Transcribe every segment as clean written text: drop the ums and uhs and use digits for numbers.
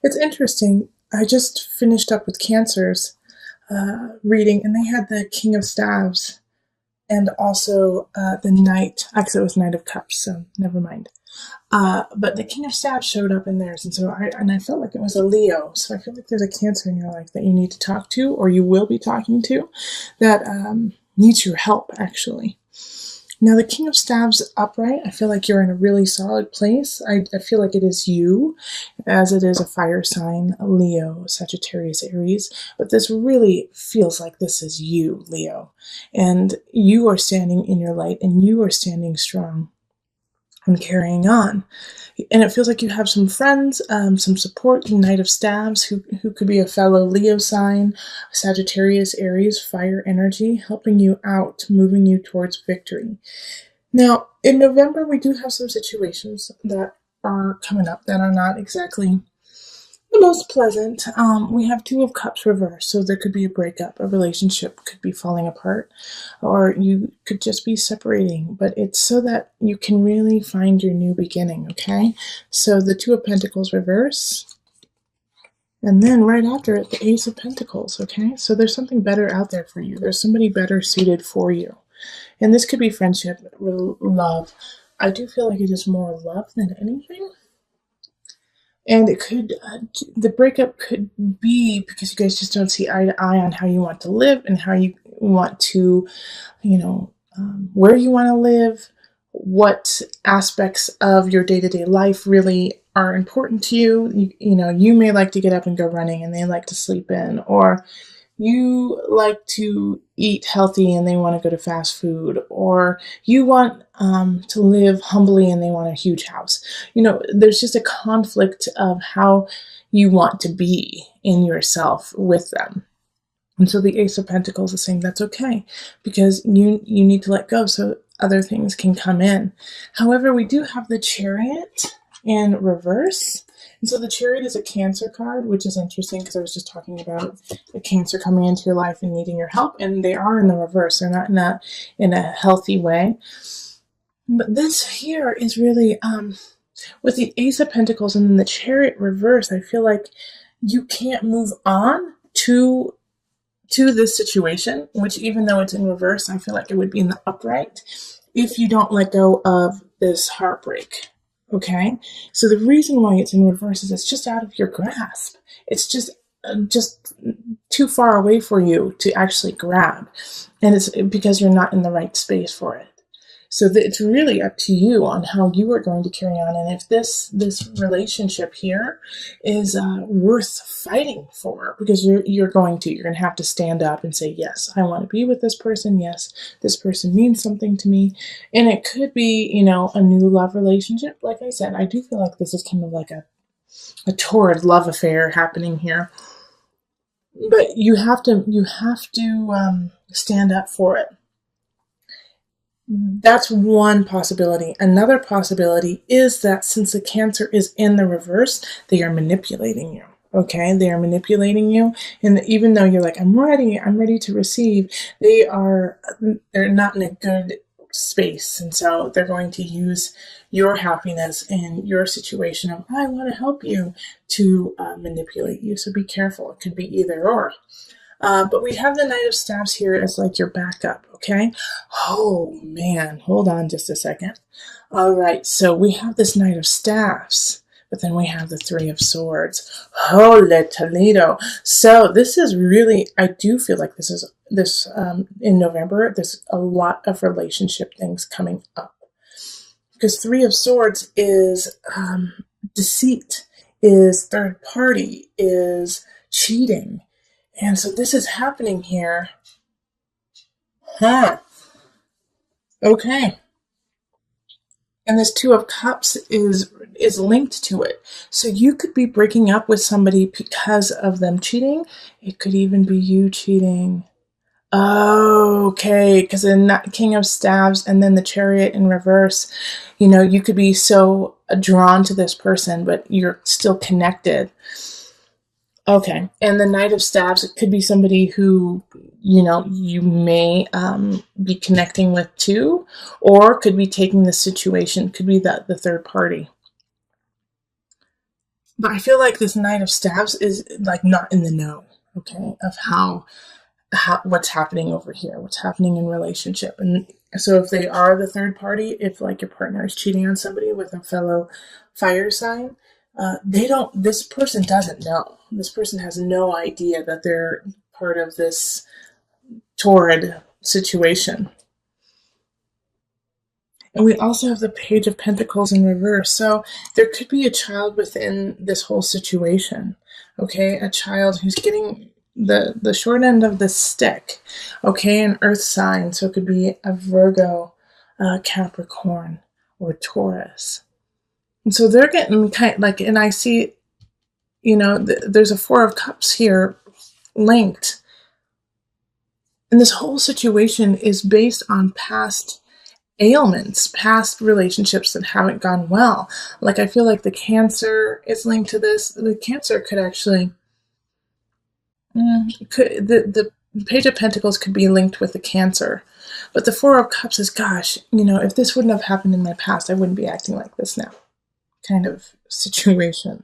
It's interesting. I just finished up with Cancer's reading, and they had the King of Staves and also the Knight. Actually, it was Knight of Cups, so never mind. But the King of Staves showed up in theirs, and so I felt like it was a Leo. So I feel like there's a Cancer in your life that you need to talk to, or you will be talking to, that needs your help actually. Now, the King of Staves upright, I feel like you're in a really solid place. I feel like it is you, as it is a fire sign, Leo, Sagittarius, Aries. But this really feels like this is you, Leo. And you are standing in your light, and you are standing strong and carrying on. And it feels like you have some friends, some support, Knight of Staves, who could be a fellow Leo sign, Sagittarius, Aries, fire energy, helping you out, moving you towards victory. Now, in November, we do have some situations that are coming up that are not exactly the most pleasant. We have Two of Cups reversed, so there could be a breakup, a relationship could be falling apart, or you could just be separating, but it's so that you can really find your new beginning, okay? So the Two of Pentacles reverse, and then right after it, the Ace of Pentacles, okay? So there's something better out there for you. There's somebody better suited for you. And this could be friendship, love. I do feel like it is more love than anything. And it could, the breakup could be because you guys just don't see eye to eye on how you want to live and how you want to, where you want to live, what aspects of your day-to-day life really are important to you. You may like to get up and go running and they like to sleep in, or you like to eat healthy and they want to go to fast food, or you want to live humbly and they want a huge house. There's just a conflict of how you want to be in yourself with them. And so the Ace of Pentacles is saying that's okay, because you need to let go so other things can come in. However, we do have the Chariot in reverse. And so the Chariot is a Cancer card, which is interesting because I was just talking about a Cancer coming into your life and needing your help, and they are in the reverse. They're not in a healthy way. But this here is really, with the Ace of Pentacles and then the Chariot reverse, I feel like you can't move on to this situation, which even though it's in reverse, I feel like it would be in the upright if you don't let go of this heartbreak. Okay, so the reason why it's in reverse is it's just out of your grasp. It's just too far away for you to actually grab, and it's because you're not in the right space for it. So it's really up to you on how you are going to carry on, and if this relationship here is worth fighting for, because you're going to have to stand up and say, yes, I want to be with this person. Yes, this person means something to me, and it could be a new love relationship. Like I said, I do feel like this is kind of like a torrid love affair happening here, but you have to stand up for it. That's one possibility. Another possibility is that since the Cancer is in the reverse, they are manipulating you. Okay, they are manipulating you, and even though you're like, I'm ready to receive, they're not in a good space, and so they're going to use your happiness and your situation of, I want to help you, to manipulate you. So be careful. It could be either or. But we have the Knight of Staves here as like your backup, okay? Oh, man. Hold on just a second. All right, so we have this Knight of Staves, but then we have the Three of Swords. Holy Toledo. So this is really, I do feel like this in November, there's a lot of relationship things coming up. Because Three of Swords is deceit, is third party, is cheating. And so this is happening here. Huh. Okay. And this Two of Cups is linked to it. So you could be breaking up with somebody because of them cheating. It could even be you cheating. Okay, because in that King of Staves and then the Chariot in reverse, you could be so drawn to this person, but you're still connected. Okay, and the Knight of Staves, it could be somebody who, you may be connecting with too, or could be taking the situation, could be the third party. But I feel like this Knight of Staves is like not in the know, okay, of how what's happening over here, what's happening in relationship. And so if they are the third party, if like your partner is cheating on somebody with a fellow fire sign, they don't, this person doesn't know. This person has no idea that they're part of this torrid situation. And we also have the Page of Pentacles in reverse. So there could be a child within this whole situation. Okay, a child who's getting the short end of the stick. Okay, an earth sign. So it could be a Virgo, Capricorn, or Taurus. And so they're getting kind of like, and I see, there's a Four of Cups here linked. And this whole situation is based on past ailments, past relationships that haven't gone well. Like I feel like the Cancer is linked to this. The Cancer could actually, the Page of Pentacles could be linked with the Cancer. But the Four of Cups is, gosh, if this wouldn't have happened in my past, I wouldn't be acting like this now, kind of situation.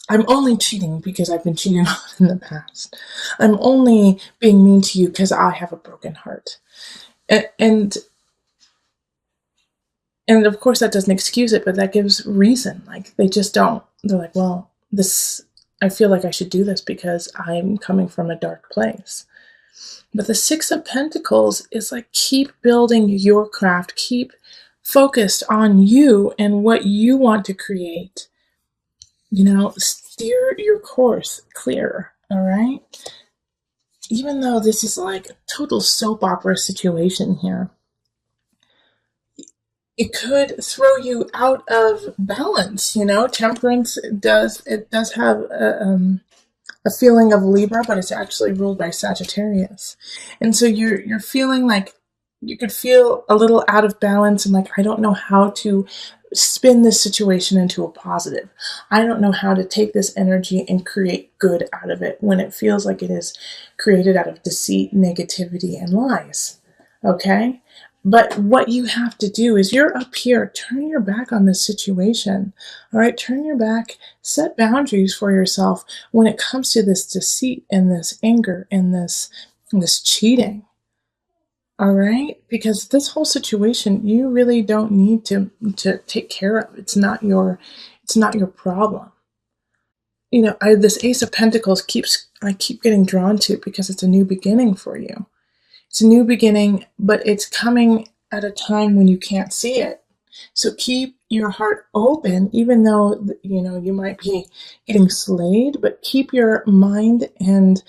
I'm only cheating because I've been cheated on in the past. I'm only being mean to you because I have a broken heart. And of course that doesn't excuse it, but that gives reason. Like they just don't. They're like, well, I feel like I should do this because I'm coming from a dark place. But the Six of Pentacles is like, keep building your craft, keep focused on you and what you want to create. Steer your course clear, all right? Even though this is like a total soap opera situation here, it could throw you out of balance. Temperance does have a feeling of Libra, but it's actually ruled by Sagittarius. And so you're feeling like you could feel a little out of balance and like, I don't know how to spin this situation into a positive. I don't know how to take this energy and create good out of it when it feels like it is created out of deceit, negativity, and lies. Okay? But what you have to do is you're up here, turn your back on this situation. All right, turn your back, set boundaries for yourself when it comes to this deceit and this anger and this cheating. All right, because this whole situation you really don't need to take care of. It's not your problem. This Ace of Pentacles I keep getting drawn to because it's a new beginning for you. It's a new beginning, but it's coming at a time when you can't see it. So keep your heart open, even though you might be getting slayed, but keep your mind and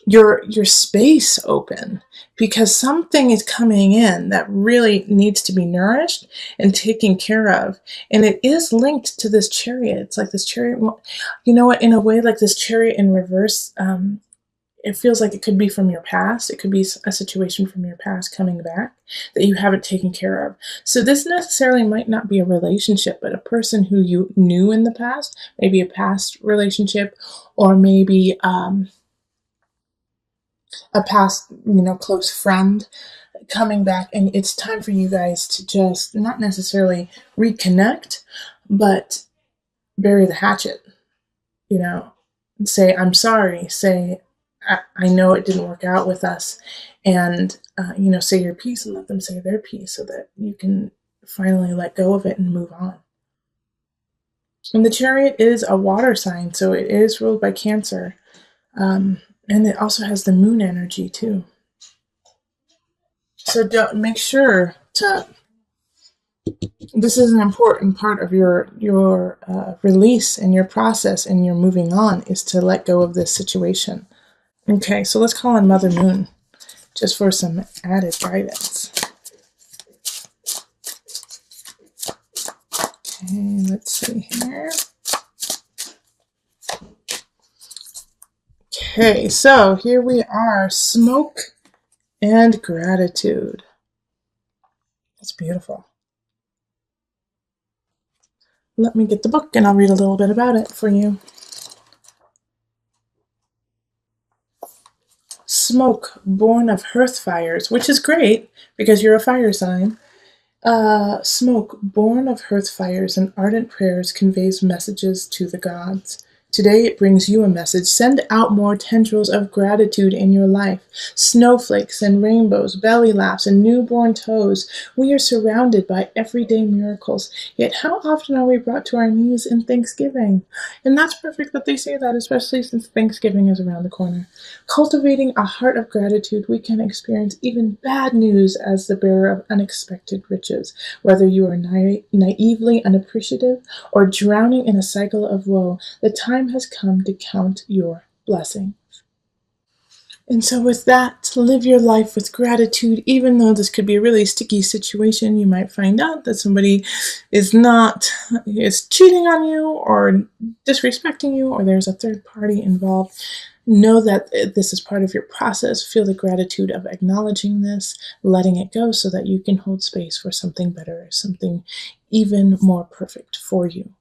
your space open, because something is coming in that really needs to be nourished and taken care of. And it is linked to this Chariot. It's like this Chariot, in a way, like this Chariot in reverse. It feels like it could be from your past. It could be a situation from your past coming back that you haven't taken care of. So this necessarily might not be a relationship, but a person who you knew in the past, maybe a past relationship, or maybe a past, close friend coming back. And it's time for you guys to just not necessarily reconnect, but bury the hatchet, say, I'm sorry, say, I know it didn't work out with us, and, say your piece and let them say their piece so that you can finally let go of it and move on. And the Chariot is a water sign, so it is ruled by Cancer. And it also has the moon energy too. So make sure this is an important part of your release and your process and your moving on, is to let go of this situation. Okay, so let's call on Mother Moon just for some added guidance. Okay, let's see here. Okay, so here we are, smoke and gratitude. It's beautiful. Let me get the book and I'll read a little bit about it for you. Smoke, born of hearth fires, which is great because you're a fire sign. Smoke, born of hearth fires and ardent prayers, conveys messages to the gods. Today it brings you a message. Send out more tendrils of gratitude in your life. Snowflakes and rainbows, belly laughs and newborn toes. We are surrounded by everyday miracles. Yet how often are we brought to our knees in thanksgiving? And that's perfect that they say that, especially since Thanksgiving is around the corner. Cultivating a heart of gratitude, we can experience even bad news as the bearer of unexpected riches, whether you are naively unappreciative or drowning in a cycle of woe. The time has come to count your blessing. And so, with that, live your life with gratitude, even though this could be a really sticky situation. You might find out that somebody is cheating on you or disrespecting you, or there's a third party involved. Know that this is part of your process. Feel the gratitude of acknowledging this, letting it go so that you can hold space for something better, something even more perfect for you.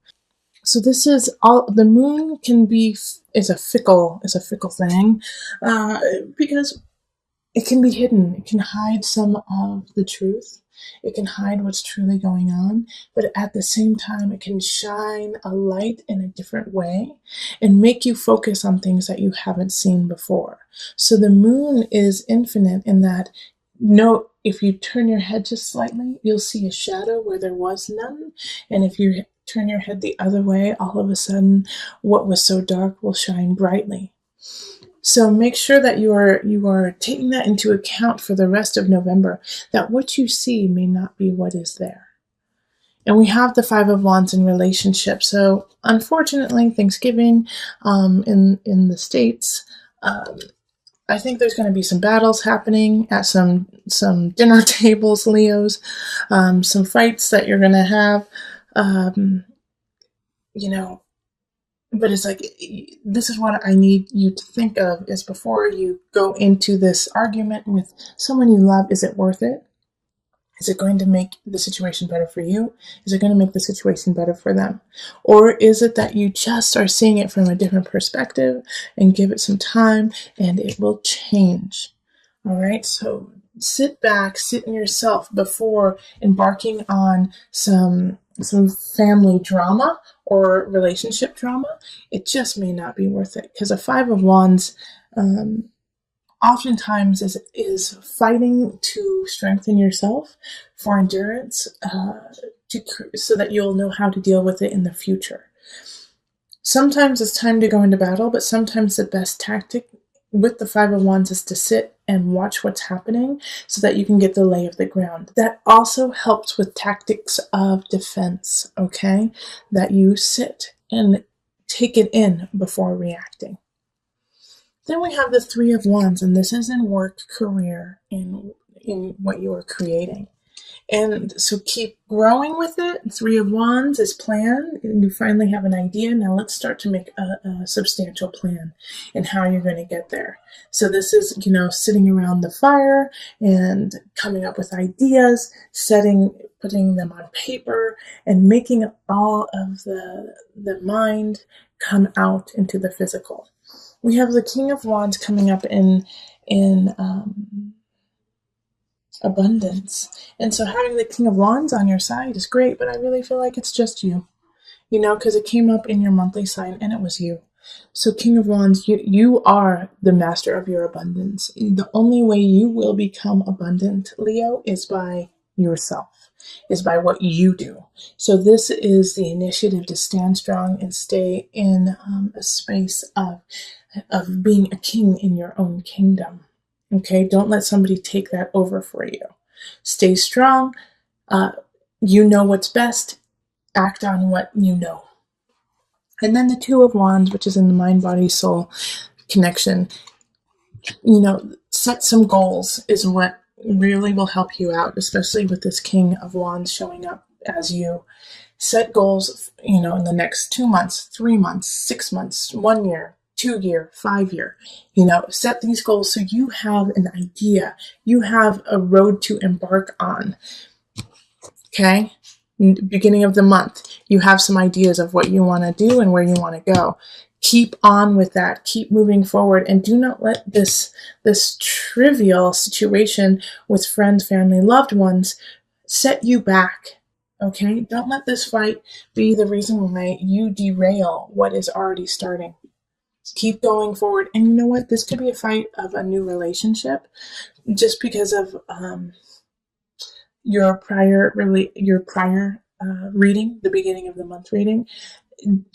So this is all. The moon is a fickle thing, because it can be hidden. It can hide some of the truth. It can hide what's truly going on, but at the same time, it can shine a light in a different way and make you focus on things that you haven't seen before. So the moon is infinite in that, if you turn your head just slightly, you'll see a shadow where there was none. And if you turn your head the other way, all of a sudden, what was so dark will shine brightly. So make sure that you are taking that into account for the rest of November, that what you see may not be what is there. And we have the Five of Wands in relationships. So unfortunately, Thanksgiving in the States, I think there's going to be some battles happening at some dinner tables, Leos, some fights that you're going to have, but it's like, this is what I need you to think of is before you go into this argument with someone you love, is it worth it? Is it going to make the situation better for you? Is it going to make the situation better for them? Or is it that you just are seeing it from a different perspective and give it some time and it will change? All right. So sit back, sit in yourself before embarking on some family drama or relationship drama. It just may not be worth it, because a Five of Wands oftentimes is fighting to strengthen yourself for endurance, so that you'll know how to deal with it in the future. Sometimes it's time to go into battle, but sometimes the best tactic with the Five of Wands is to sit and watch what's happening so that you can get the lay of the ground. That also helps with tactics of defense, okay? That you sit and take it in before reacting. Then we have the Three of Wands, and this is in work, career, in what you are creating. And so keep growing with it. Three of Wands is plan, and you finally have an idea. Now let's start to make a substantial plan and how you're going to get there. So this is, sitting around the fire and coming up with ideas, putting them on paper, and making all of the mind come out into the physical. We have the King of Wands coming up in abundance. And so having the King of Wands on your side is great, but I really feel like it's just you, because it came up in your monthly sign and it was you. So King of Wands, you are the master of your abundance. The only way you will become abundant, Leo, is by yourself, is by what you do. So this is the initiative to stand strong and stay in a space of being a king in your own kingdom. Okay, don't let somebody take that over for you. Stay strong. You know what's best. Act on what you know. And then the Two of Wands, which is in the mind, body, soul connection. Set some goals is what really will help you out, especially with this King of Wands showing up as you. Set goals, in the next 2 months, 3 months, 6 months, 1 year, 2 year, 5 year. Set these goals so you have an idea. You have a road to embark on. Okay? Beginning of the month, you have some ideas of what you want to do and where you want to go. Keep on with that. Keep moving forward, and do not let this trivial situation with friends, family, loved ones set you back. Okay? Don't let this fight be the reason why you derail what is already starting. Keep going forward. And you know what? This could be a fight of a new relationship just because of your prior reading, the beginning of the month reading.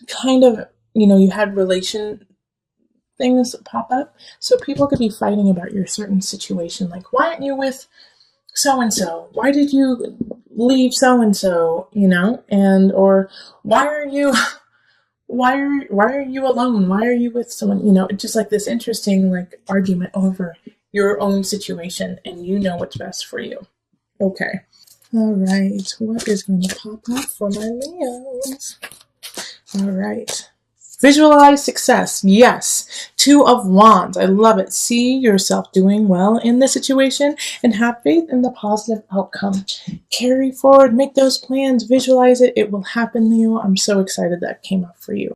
Kind of, you had relation things pop up. So people could be fighting about your certain situation. Like, why aren't you with so and so? Why did you leave so and so? And or why are you alone? Why are you with someone? It's just like this interesting argument over your own situation, and you know what's best for you. Okay. All right. What is going to pop up for my Leos? All right. Visualize success. Yes. 2 of Wands. I love it. See yourself doing well in the situation and have faith in the positive outcome. Carry forward. Make those plans. Visualize it. It will happen, Leo. I'm so excited that came up for you.